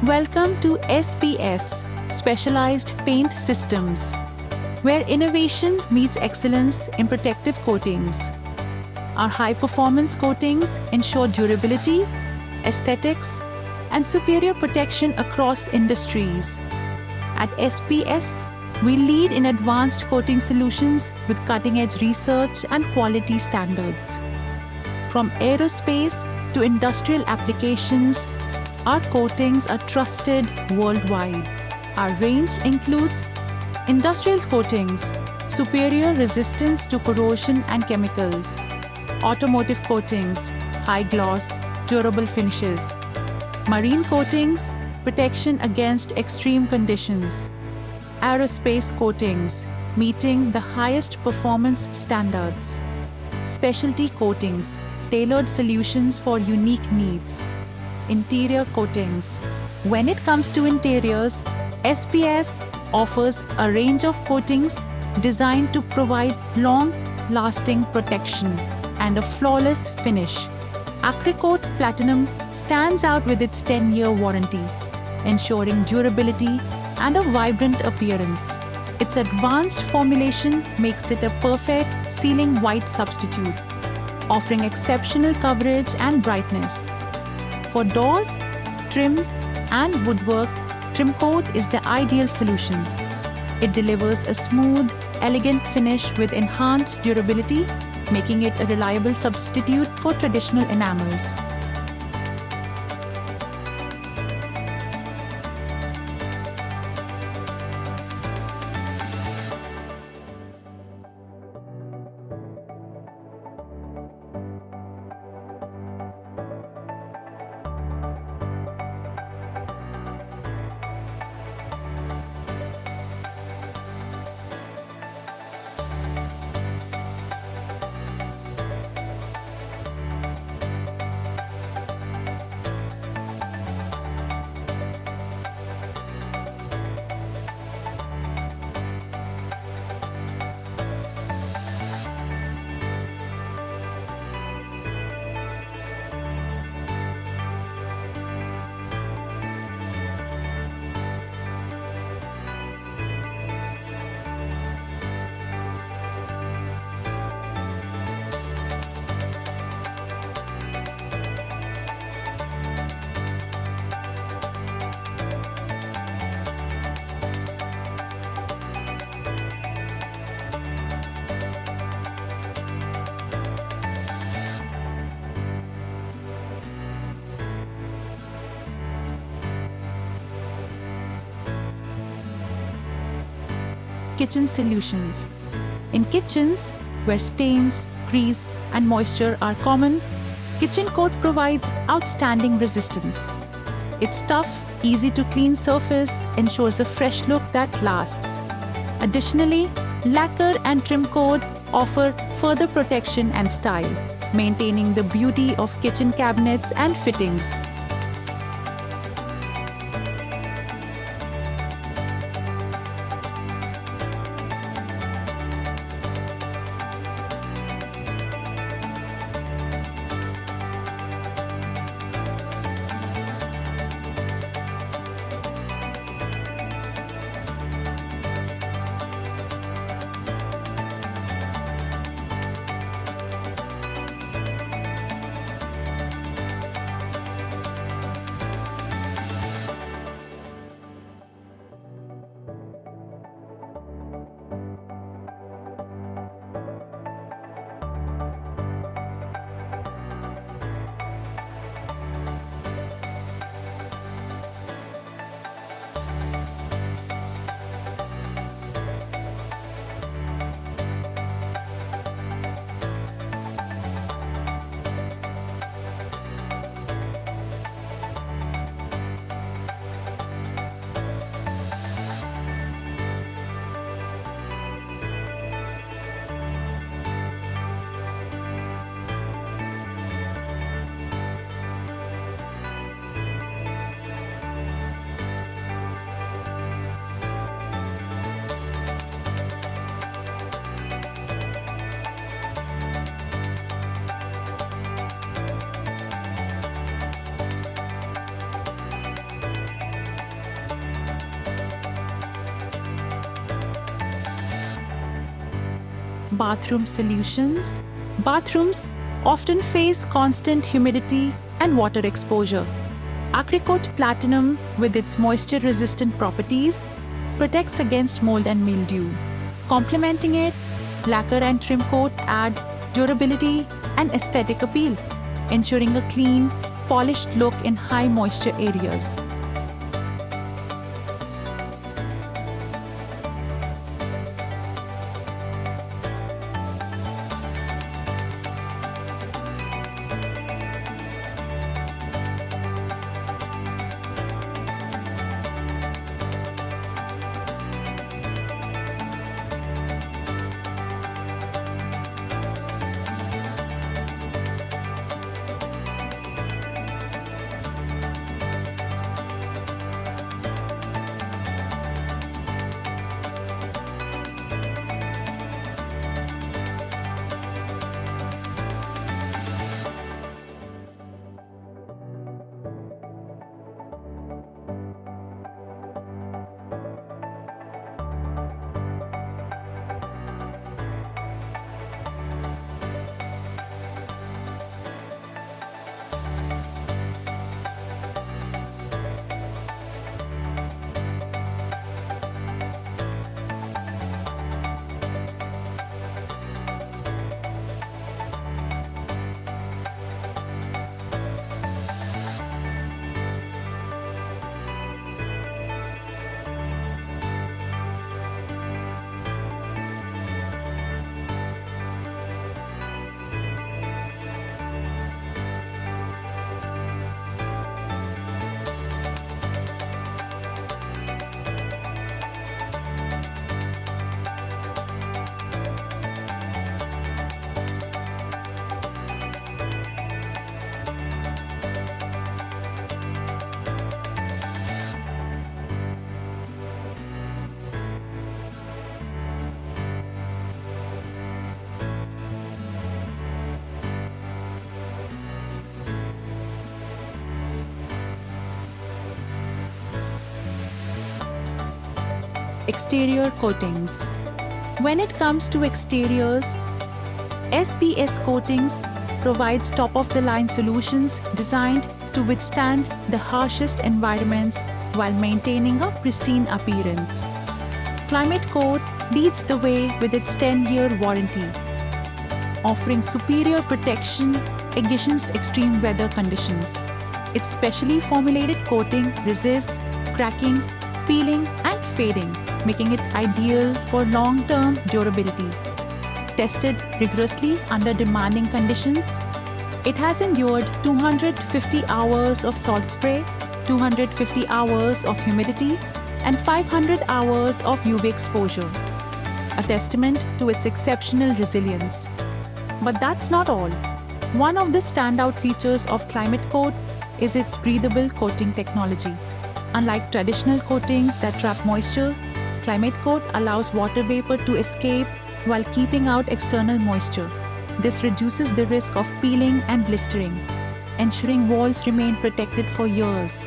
Welcome to SPS, Specialized Paint Systems, where innovation meets excellence in protective coatings. Our high-performance coatings ensure durability, aesthetics, and superior protection across industries. At SPS, we lead in advanced coating solutions with cutting-edge research and quality standards. From aerospace to industrial applications, our coatings are trusted worldwide. Our range includes industrial coatings, superior resistance to corrosion and chemicals, automotive coatings, high gloss, durable finishes, marine coatings, protection against extreme conditions, aerospace coatings, meeting the highest performance standards, specialty coatings, tailored solutions for unique needs, interior coatings. When it comes to interiors, SPS offers a range of coatings designed to provide long-lasting protection and a flawless finish. Acrycoat Platinum stands out with its 10-year warranty, ensuring durability and a vibrant appearance. Its advanced formulation makes it a perfect sealing white substitute, offering exceptional coverage and brightness. For doors, trims, and woodwork, Trimcoat is the ideal solution. It delivers a smooth, elegant finish with enhanced durability, making it a reliable substitute for traditional enamels. Kitchen solutions. In kitchens, where stains, grease, and moisture are common, Kitchen Coat provides outstanding resistance. Its tough, easy to clean surface ensures a fresh look that lasts. Additionally, lacquer and trim coat offer further protection and style, maintaining the beauty of kitchen cabinets and fittings. bathroom solutions. Bathrooms often face constant humidity and water exposure. Acricoat Platinum, with its moisture-resistant properties, protects against mold and mildew. Complementing it, lacquer and trim coat add durability and aesthetic appeal, ensuring a clean, polished look in high moisture areas. Exterior coatings. When it comes to exteriors, SPS Coatings provides top-of-the-line solutions designed to withstand the harshest environments while maintaining a pristine appearance. Climate Coat leads the way with its 10-year warranty, offering superior protection against extreme weather conditions. Its specially formulated coating resists cracking, peeling, and fading, making it ideal for long-term durability. Tested rigorously under demanding conditions, it has endured 250 hours of salt spray, 250 hours of humidity, and 500 hours of UV exposure, a testament to its exceptional resilience. But that's not all. One of the standout features of Climate Coat is its breathable coating technology. Unlike traditional coatings that trap moisture, Climate Coat allows water vapor to escape while keeping out external moisture. This reduces the risk of peeling and blistering, ensuring walls remain protected for years.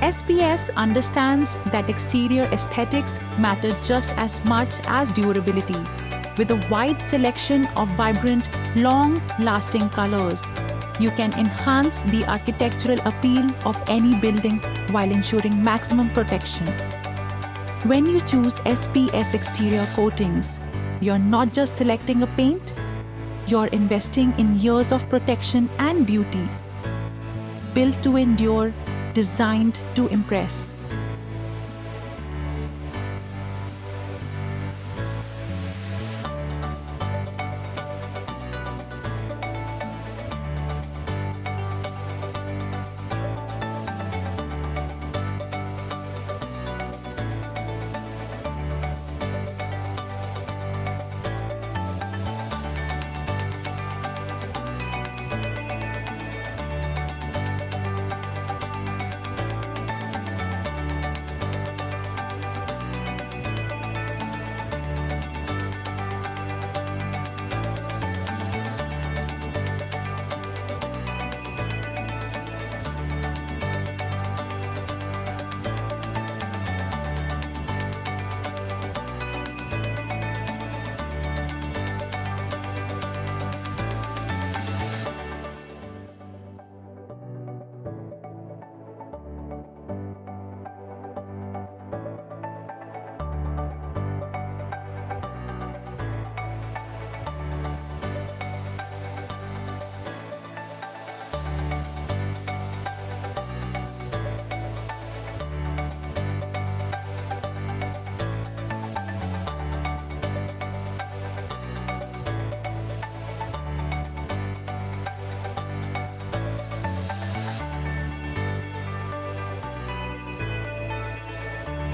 SPS understands that exterior aesthetics matter just as much as durability. With a wide selection of vibrant, long-lasting colors, you can enhance the architectural appeal of any building while ensuring maximum protection. When you choose SPS exterior coatings, you're not just selecting a paint, you're investing in years of protection and beauty. Built to endure, designed to impress.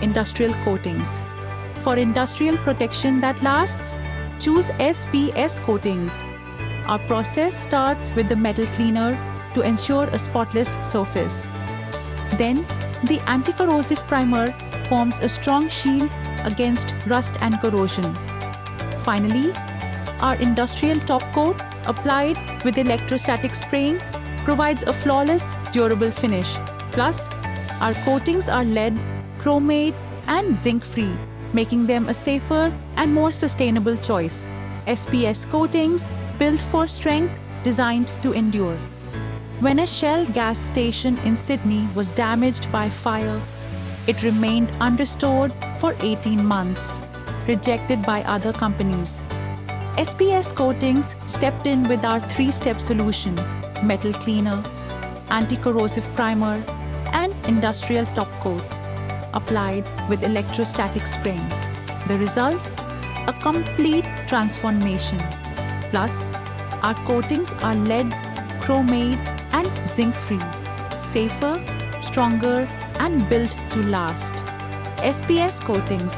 Industrial coatings. For industrial protection that lasts, choose SPS coatings. Our process starts with the metal cleaner to ensure a spotless surface. Then, the anti-corrosive primer forms a strong shield against rust and corrosion. Finally, our industrial top coat, applied with electrostatic spraying, provides a flawless, durable finish. Plus, our coatings are lead, chromate, and zinc-free, making them a safer and more sustainable choice. SPS coatings, built for strength, designed to endure. When a Shell gas station in Sydney was damaged by fire, it remained unrestored for 18 months, rejected by other companies. SPS Coatings stepped in with our 3-step solution: metal cleaner, anti-corrosive primer, and industrial top coat, applied with electrostatic spraying. The result? A complete transformation. Plus, our coatings are lead, chromate, and zinc-free, safer, stronger, and built to last. SPS Coatings,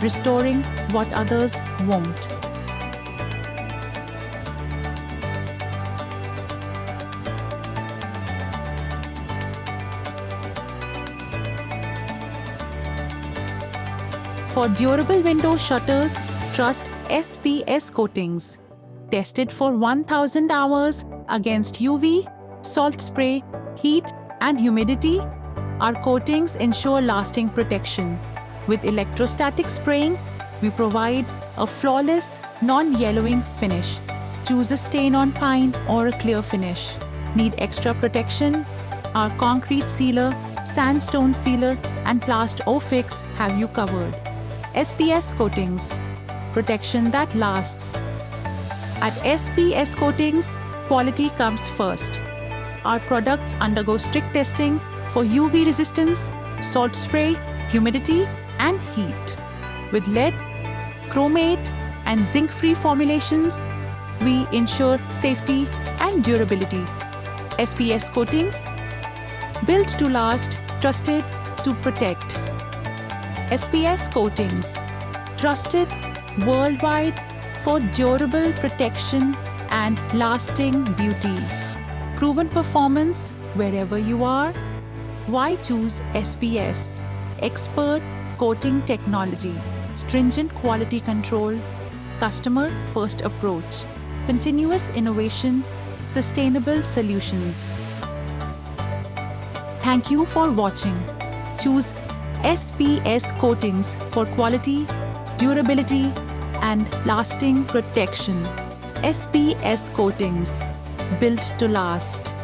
restoring what others won't. For durable window shutters, trust SPS Coatings. Tested for 1000 hours against UV, salt spray, heat, and humidity, our coatings ensure lasting protection. With electrostatic spraying, we provide a flawless, non-yellowing finish. Choose a stain-on pine or a clear finish. Need extra protection? Our concrete sealer, sandstone sealer, and Plast-O-Fix have you covered. SPS Coatings, protection that lasts. At SPS Coatings, quality comes first. Our products undergo strict testing for UV resistance, salt spray, humidity, and heat. With lead, chromate, and zinc-free formulations, we ensure safety and durability. SPS Coatings, built to last, trusted to protect. SPS Coatings, trusted worldwide for durable protection and lasting beauty. Proven performance wherever you are. Why choose SPS? Expert coating technology, stringent quality control, customer-first approach, continuous innovation, sustainable solutions. Thank you for watching. Choose SPS Coatings for quality, durability, and lasting protection. SPS Coatings, built to last.